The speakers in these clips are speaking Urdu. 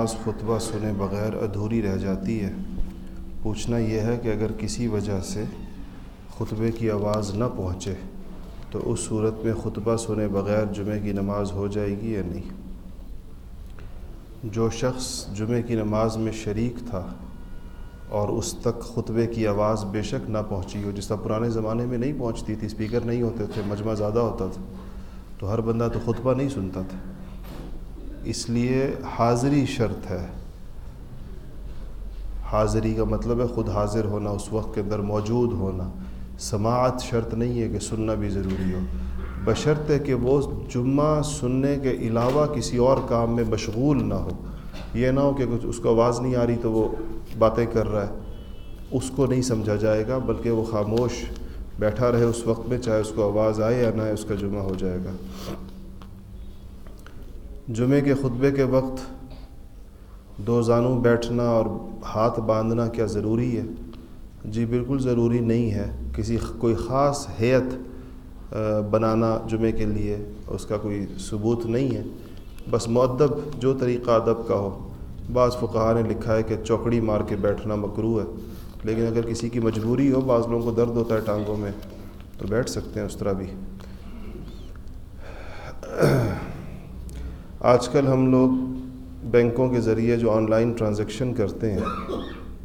نماز خطبہ سنے بغیر ادھوری رہ جاتی ہے۔ پوچھنا یہ ہے کہ اگر کسی وجہ سے خطبے کی آواز نہ پہنچے تو اس صورت میں خطبہ سنے بغیر جمعے کی نماز ہو جائے گی یا نہیں؟ جو شخص جمعے کی نماز میں شریک تھا اور اس تک خطبے کی آواز بے شک نہ پہنچی ہو، جس طرح پرانے زمانے میں نہیں پہنچتی تھی، اسپیکر نہیں ہوتے تھے، مجمع زیادہ ہوتا تھا، تو ہر بندہ تو خطبہ نہیں سنتا تھا، اس لیے حاضری شرط ہے۔ حاضری کا مطلب ہے خود حاضر ہونا، اس وقت کے اندر موجود ہونا۔ سماعت شرط نہیں ہے کہ سننا بھی ضروری ہو، بشرطے کہ وہ جمعہ سننے کے علاوہ کسی اور کام میں مشغول نہ ہو۔ یہ نہ ہو کہ کچھ اس کو آواز نہیں آ رہی تو وہ باتیں کر رہا ہے، اس کو نہیں سمجھا جائے گا، بلکہ وہ خاموش بیٹھا رہے اس وقت میں، چاہے اس کو آواز آئے یا نہ آئے، اس کا جمعہ ہو جائے گا۔ جمعے کے خطبے کے وقت دو زانوں بیٹھنا اور ہاتھ باندھنا کیا ضروری ہے؟ جی بالکل ضروری نہیں ہے۔ کوئی خاص ہیئت بنانا جمعے کے لیے اس کا کوئی ثبوت نہیں ہے، بس مؤدب جو طریقہ ادب کا ہو۔ بعض فقہاء نے لکھا ہے کہ چوکڑی مار کے بیٹھنا مکروہ ہے، لیکن اگر کسی کی مجبوری ہو، بعض لوگوں کو درد ہوتا ہے ٹانگوں میں، تو بیٹھ سکتے ہیں اس طرح بھی۔ آج کل ہم لوگ بینکوں کے ذریعے جو آن لائن ٹرانزیکشن کرتے ہیں،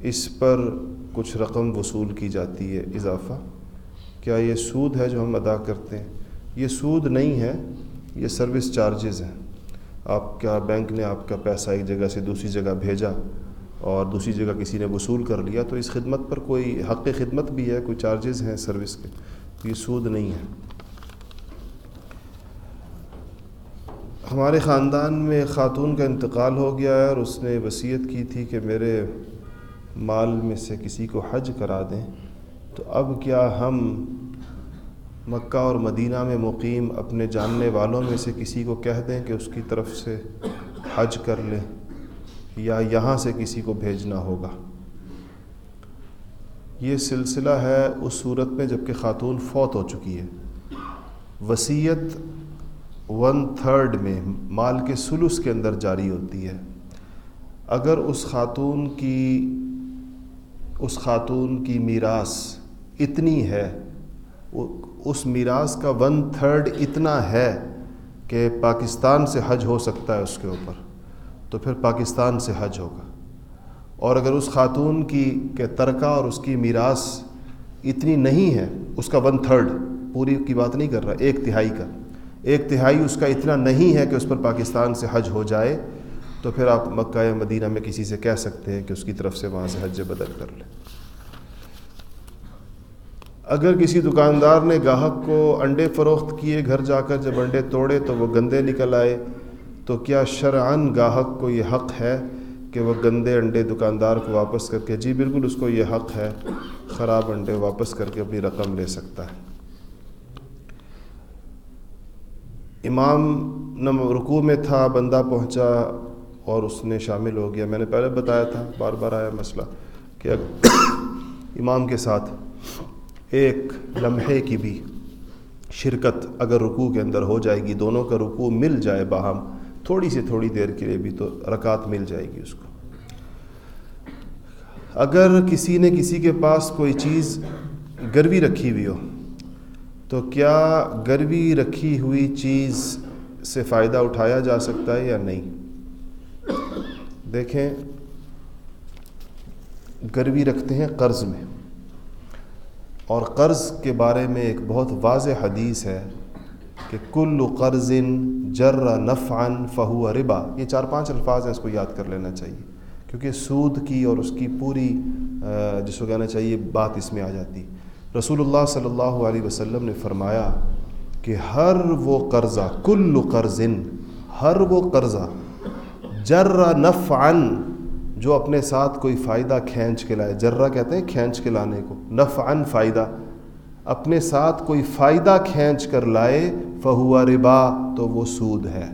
اس پر کچھ رقم وصول کی جاتی ہے اضافہ۔ کیا یہ سود ہے جو ہم ادا کرتے ہیں؟ یہ سود نہیں ہے، یہ سروس چارجز ہیں۔ آپ کا بینک نے آپ کا پیسہ ایک جگہ سے دوسری جگہ بھیجا اور دوسری جگہ کسی نے وصول کر لیا، تو اس خدمت پر کوئی حق خدمت بھی ہے، کوئی چارجز ہیں سروس کے، یہ سود نہیں ہے۔ ہمارے خاندان میں خاتون کا انتقال ہو گیا ہے اور اس نے وصیت کی تھی کہ میرے مال میں سے کسی کو حج کرا دیں، تو اب کیا ہم مکہ اور مدینہ میں مقیم اپنے جاننے والوں میں سے کسی کو کہہ دیں کہ اس کی طرف سے حج کر لیں، یا یہاں سے کسی کو بھیجنا ہوگا؟ یہ سلسلہ ہے اس صورت میں جب کہ خاتون فوت ہو چکی ہے۔ وصیت 1/3 میں مال کے ثلث کے اندر جاری ہوتی ہے۔ اگر اس خاتون کی میراث اتنی ہے، اس میراث کا 1/3 اتنا ہے کہ پاکستان سے حج ہو سکتا ہے اس کے اوپر، تو پھر پاکستان سے حج ہوگا۔ اور اگر اس خاتون کے ترکہ اور اس کی میراث اتنی نہیں ہے، اس کا 1/3، پوری کی بات نہیں کر رہا، 1/3 کا، 1/3 اس کا اتنا نہیں ہے کہ اس پر پاکستان سے حج ہو جائے، تو پھر آپ مکہ یا مدینہ میں کسی سے کہہ سکتے ہیں کہ اس کی طرف سے وہاں سے حج بدل کر لیں۔ اگر کسی دکاندار نے گاہک کو انڈے فروخت کیے، گھر جا کر جب انڈے توڑے تو وہ گندے نکل آئے، تو کیا شرعاً گاہک کو یہ حق ہے کہ وہ گندے انڈے دکاندار کو واپس کر کے؟ جی بالکل اس کو یہ حق ہے، خراب انڈے واپس کر کے اپنی رقم لے سکتا ہے۔ امام رکوع میں تھا، بندہ پہنچا اور اس نے شامل ہو گیا۔ میں نے پہلے بتایا تھا، بار بار آیا مسئلہ، کہ امام کے ساتھ ایک لمحے کی بھی شرکت اگر رکوع کے اندر ہو جائے گی، دونوں کا رکوع مل جائے باہم، تھوڑی سی تھوڑی دیر کے لیے بھی، تو رکعت مل جائے گی اس کو۔ اگر کسی نے کسی کے پاس کوئی چیز گروی رکھی ہوئی ہو، تو کیا گروی رکھی ہوئی چیز سے فائدہ اٹھایا جا سکتا ہے یا نہیں؟ دیکھیں، گروی رکھتے ہیں قرض میں، اور قرض کے بارے میں ایک بہت واضح حدیث ہے کہ کل قرض جر نفعا فہو ربا۔ یہ 4-5 الفاظ ہیں، اس کو یاد کر لینا چاہیے، کیونکہ سود کی اور اس کی پوری جس کو کہنا چاہیے بات اس میں آ جاتی۔ رسول اللہ صلی اللہ علیہ وسلم نے فرمایا کہ ہر وہ قرضہ، کل قرض، ہر وہ قرضہ جر نفعا، جو اپنے ساتھ کوئی فائدہ کھینچ کے لائے، جرہ کہتے ہیں کھینچ کے لانے کو، نفعا فائدہ، اپنے ساتھ کوئی فائدہ کھینچ کر لائے، فہو ربا، تو وہ سود ہے۔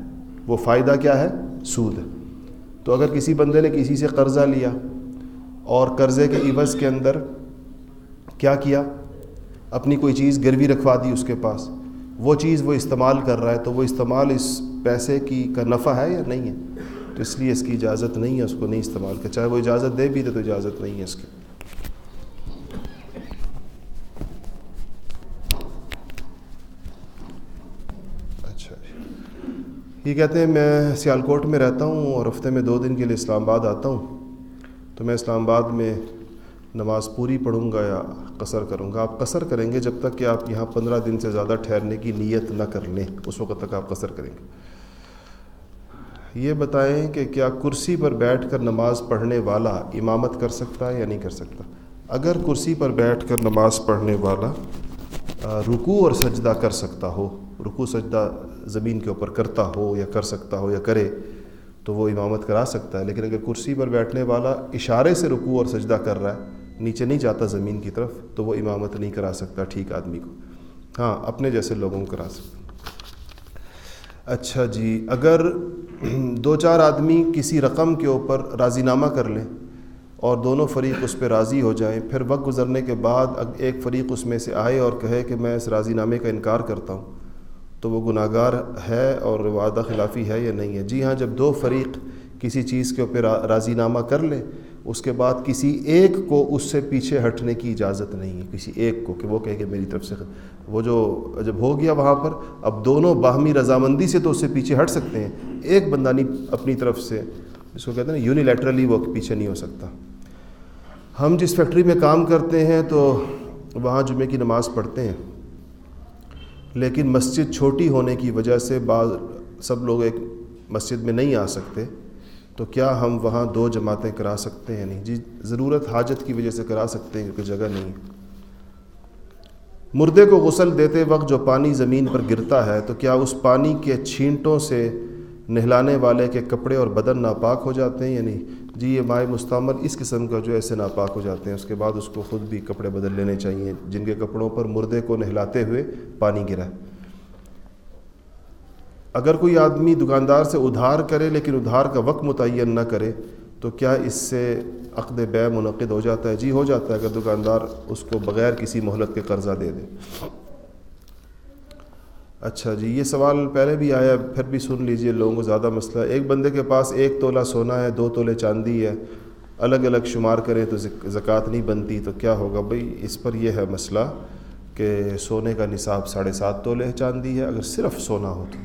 وہ فائدہ کیا ہے؟ سود ہے۔ تو اگر کسی بندے نے کسی سے قرضہ لیا اور قرضے کے عوض کے اندر کیا کیا، اپنی کوئی چیز گروی رکھوا دی اس کے پاس، وہ چیز وہ استعمال کر رہا ہے، تو وہ استعمال اس پیسے کا نفع ہے یا نہیں ہے؟ تو اس لیے اس کی اجازت نہیں ہے اس کو نہیں استعمال کر، چاہے وہ اجازت دے بھی تو اجازت نہیں ہے اس کی۔ اچھا یہ کہتے ہیں میں سیالکوٹ میں رہتا ہوں اور ہفتے میں 2 دن کے لیے اسلام آباد آتا ہوں، تو میں اسلام آباد میں نماز پوری پڑھوں گا یا قصر کروں گا؟ آپ قصر کریں گے جب تک کہ آپ یہاں 15 دن سے زیادہ ٹھہرنے کی نیت نہ کر لیں، اس وقت تک آپ قصر کریں گے۔ یہ بتائیں کہ کیا کرسی پر بیٹھ کر نماز پڑھنے والا امامت کر سکتا ہے یا نہیں کر سکتا؟ اگر کرسی پر بیٹھ کر نماز پڑھنے والا رکوع اور سجدہ کر سکتا ہو، رکوع سجدہ زمین کے اوپر کرتا ہو یا کر سکتا ہو یا کرے تو وہ امامت کرا سکتا ہے، لیکن اگر کرسی پر بیٹھنے والا اشارے سے رکوع اور سجدہ کر رہا ہے، نیچے نہیں جاتا زمین کی طرف، تو وہ امامت نہیں کرا سکتا ٹھیک آدمی کو، ہاں اپنے جیسے لوگوں کو کرا سکتا۔ اچھا جی، اگر 2-4 آدمی کسی رقم کے اوپر راضی نامہ کر لیں اور دونوں فریق اس پہ راضی ہو جائیں، پھر وقت گزرنے کے بعد ایک فریق اس میں سے آئے اور کہے کہ میں اس راضی نامے کا انکار کرتا ہوں، تو وہ گناہ گار ہے اور وعدہ خلافی ہے یا نہیں ہے؟ جی ہاں، جب 2 فریق کسی چیز کے اوپر راضی نامہ کر لیں، اس کے بعد کسی ایک کو اس سے پیچھے ہٹنے کی اجازت نہیں ہے، کسی ایک کو کہ وہ کہے کہ میری طرف سے وہ جو جب ہو گیا وہاں پر، اب دونوں باہمی رضامندی سے تو اس سے پیچھے ہٹ سکتے ہیں، ایک بندہ نہیں اپنی طرف سے، جس کو کہتے ہیں نا یونیلیٹرلی، وہ پیچھے نہیں ہو سکتا۔ ہم جس فیکٹری میں کام کرتے ہیں تو وہاں جمعے کی نماز پڑھتے ہیں، لیکن مسجد چھوٹی ہونے کی وجہ سے سب لوگ ایک مسجد میں نہیں آ سکتے، تو کیا ہم وہاں 2 جماعتیں کرا سکتے ہیں؟ نہیں جی، ضرورت حاجت کی وجہ سے کرا سکتے ہیں کیونکہ جگہ نہیں ہے۔ مردے کو غسل دیتے وقت جو پانی زمین پر گرتا ہے تو کیا اس پانی کے چھینٹوں سے نہلانے والے کے کپڑے اور بدن ناپاک ہو جاتے ہیں یا نہیں؟ جی یہ مائع مستعمل اس قسم کا جو ایسے ناپاک ہو جاتے ہیں، اس کے بعد اس کو خود بھی کپڑے بدل لینے چاہیے جن کے کپڑوں پر مردے کو نہلاتے ہوئے پانی گرا۔ اگر کوئی آدمی دکاندار سے ادھار کرے لیکن ادھار کا وقت متعین نہ کرے تو کیا اس سے عقد بیع منعقد ہو جاتا ہے؟ جی ہو جاتا ہے، اگر دکاندار اس کو بغیر کسی مہلت کے قرضہ دے دے۔ اچھا جی، یہ سوال پہلے بھی آیا، پھر بھی سن لیجئے، لوگوں کو زیادہ مسئلہ ہے۔ ایک بندے کے پاس 1 تولہ سونا ہے، 2 تولے چاندی ہے، الگ الگ شمار کریں تو زکوٰۃ نہیں بنتی، تو کیا ہوگا؟ بھئی اس پر یہ ہے مسئلہ کہ سونے کا نصاب 7.5 تولے چاندی ہے اگر صرف سونا ہو تو،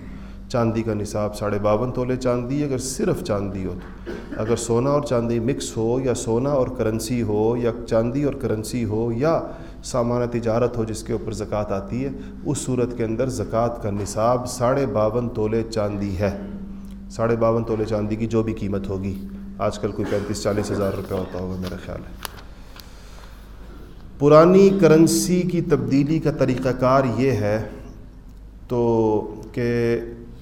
چاندی کا نصاب 52.5 تولے چاندی ہے اگر صرف چاندی ہو تو۔ اگر سونا اور چاندی مکس ہو یا سونا اور کرنسی ہو یا چاندی اور کرنسی ہو یا سامان تجارت ہو جس کے اوپر زکوٰۃ آتی ہے، اس صورت کے اندر زکوٰۃ کا نصاب 52.5 تولے چاندی ہے۔ 52.5 تولے چاندی کی جو بھی قیمت ہوگی، آج کل کوئی 35-40 ہزار روپے ہوتا ہوگا میرا خیال ہے۔ پرانی کرنسی کی تبدیلی کا طریقہ کار یہ ہے تو کہ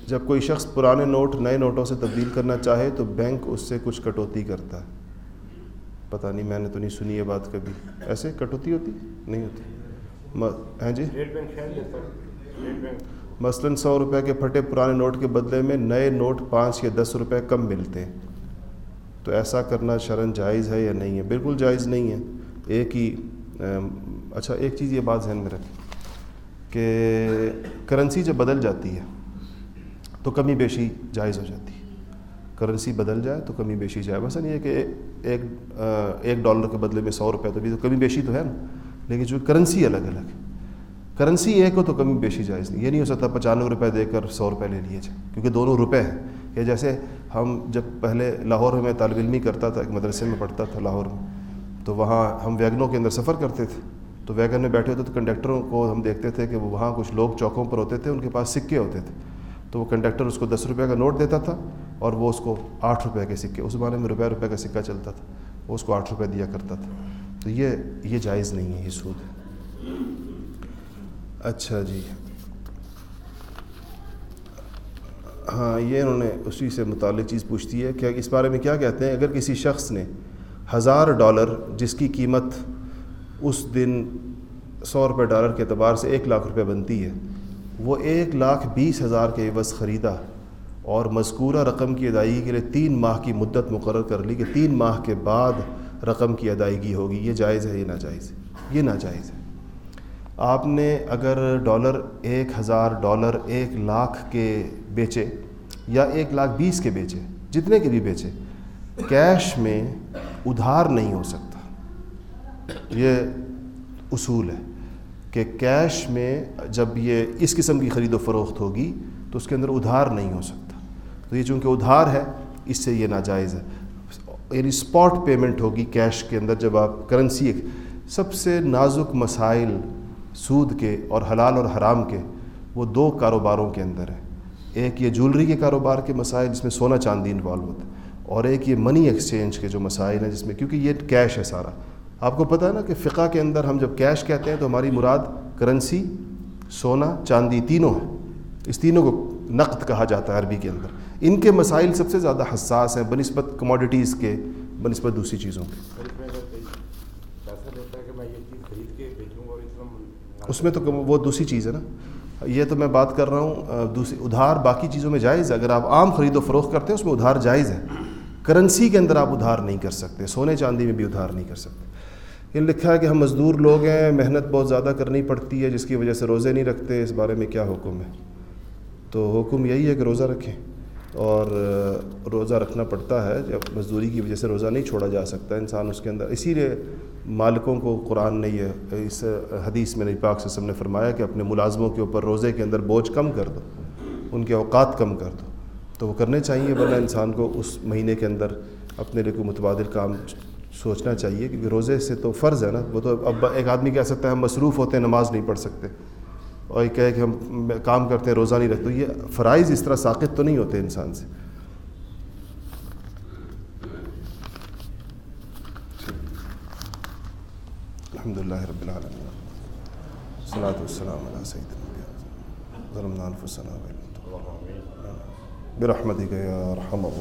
جب کوئی شخص پرانے نوٹ نئے نوٹوں سے تبدیل کرنا چاہے تو بینک اس سے کچھ کٹوتی کرتا ہے، پتہ نہیں، میں نے تو نہیں سنی یہ بات کبھی، ایسے کٹوتی ہوتی نہیں ہوتی ہیں جی؟ مثلاً 100 روپے کے پھٹے پرانے نوٹ کے بدلے میں نئے نوٹ 5 یا 10 روپے کم ملتے ہیں، تو ایسا کرنا شرعاً جائز ہے یا نہیں ہے؟ بالکل جائز نہیں ہے۔ ایک ہی اچھا ایک چیز یہ بات ذہن میں رکھیں کہ کرنسی جب بدل جاتی ہے تو کمی بیشی جائز ہو جاتی ہے، کرنسی بدل جائے تو کمی بیشی جائے، بس یہ کہ ایک ڈالر کے بدلے میں 100 روپے، تو بھی تو کمی بیشی تو ہے نا، لیکن جو کرنسی الگ الگ ہے، کرنسی ایک ہو تو کمی بیشی جائز نہیں، یہ نہیں ہو سکتا 95 روپے دے کر 100 روپے لے لیے جائے، کیونکہ دونوں روپے ہیں۔ یا جیسے ہم جب پہلے لاہور میں طالب علمی کرتا تھا، ایک مدرسے میں پڑھتا تھا لاہور میں، تو وہاں ہم ویگنوں کے اندر سفر کرتے تھے، تو ویگن میں بیٹھے ہوتے تو کنڈکٹروں کو ہم دیکھتے تھے کہ وہ وہاں کچھ لوگ چوکوں پر ہوتے تھے، ان کے پاس سکے ہوتے تھے، تو وہ کنڈکٹر اس کو 10 روپے کا نوٹ دیتا تھا اور وہ اس کو 8 روپے کے سکے، اس زمانے میں روپے کا سکہ چلتا تھا، وہ اس کو 8 روپے دیا کرتا تھا، تو یہ جائز نہیں ہے، یہ سود ہے۔ اچھا جی، ہاں یہ انہوں نے اسی سے متعلق چیز پوچھتی ہے کہ اس بارے میں کیا کہتے ہیں؟ اگر کسی شخص نے $1000 جس کی قیمت اس دن 100 روپے ڈالر کے اعتبار سے 1 لاکھ روپے بنتی ہے، وہ 1,20,000 کے عوض خریدا اور مذکورہ رقم کی ادائیگی کے لیے 3 ماہ کی مدت مقرر کر لی کہ 3 ماہ کے بعد رقم کی ادائیگی ہوگی، یہ جائز ہے یہ ناجائز ہے؟ یہ ناجائز ہے۔ آپ نے اگر $1,000 1 لاکھ کے بیچے یا 1,20,000 کے بیچے جتنے کے بھی بیچے، کیش میں ادھار نہیں ہو سکتا. یہ اصول ہے کہ کیش میں جب یہ اس قسم کی خرید و فروخت ہوگی تو اس کے اندر ادھار نہیں ہو سکتا. تو یہ چونکہ ادھار ہے اس سے یہ ناجائز ہے. یعنی اسپاٹ پیمنٹ ہوگی کیش کے اندر. جب آپ کرنسی، سب سے نازک مسائل سود کے اور حلال اور حرام کے وہ دو کاروباروں کے اندر ہے. ایک یہ جولری کے کاروبار کے مسائل جس میں سونا چاندی انوالو ہوتا ہے، اور ایک یہ منی ایکسچینج کے جو مسائل ہیں جس میں، کیونکہ یہ کیش ہے سارا. آپ کو پتہ ہے نا کہ فقہ کے اندر ہم جب کیش کہتے ہیں تو ہماری مراد کرنسی، سونا، چاندی تینوں ہیں. اس تینوں کو نقد کہا جاتا ہے عربی کے اندر. ان کے مسائل سب سے زیادہ حساس ہیں بنسبت کموڈیٹیز کے، بنسبت دوسری چیزوں کے. اس میں تو وہ دوسری چیز ہے نا. یہ تو میں بات کر رہا ہوں دوسری ادھار باقی چیزوں میں جائز ہے. اگر آپ عام خرید و فروخت کرتے ہیں اس میں ادھار جائز ہے. کرنسی کے اندر آپ ادھار نہیں کر سکتے، سونے چاندی میں بھی ادھار نہیں کر سکتے. یہ لکھا ہے کہ ہم مزدور لوگ ہیں، محنت بہت زیادہ کرنی پڑتی ہے جس کی وجہ سے روزے نہیں رکھتے. اس بارے میں کیا حکم ہے؟ تو حکم یہی ہے کہ روزہ رکھیں، اور روزہ رکھنا پڑتا ہے. جب مزدوری کی وجہ سے روزہ نہیں چھوڑا جا سکتا انسان اس کے اندر. اسی لیے مالکوں کو قرآن نے یہ اس حدیث میں نبی پاک صلی اللہ علیہ وسلم نے فرمایا کہ اپنے ملازموں کے اوپر روزے کے اندر بوجھ کم کر دو، ان کے اوقات کم کر دو. تو وہ کرنے چاہیے، ورنہ انسان کو اس مہینے کے اندر اپنے لیے کوئی متبادل کام سوچنا چاہیے. کیونکہ روزے سے تو فرض ہے نا. وہ تو اب ایک آدمی کہہ سکتا ہے ہم مصروف ہوتے ہیں، نماز نہیں پڑھ سکتے، اور یہ کہے کہ ہم کام کرتے ہیں روزہ نہیں رکھتے. یہ فرائض اس طرح ساقط تو نہیں ہوتے انسان سے. الحمدللہ رب العالمین، والصلاۃ والسلام علی سیدنا محمد. ظلمنا انفسنا برحمتک یا ارحم الراحمین.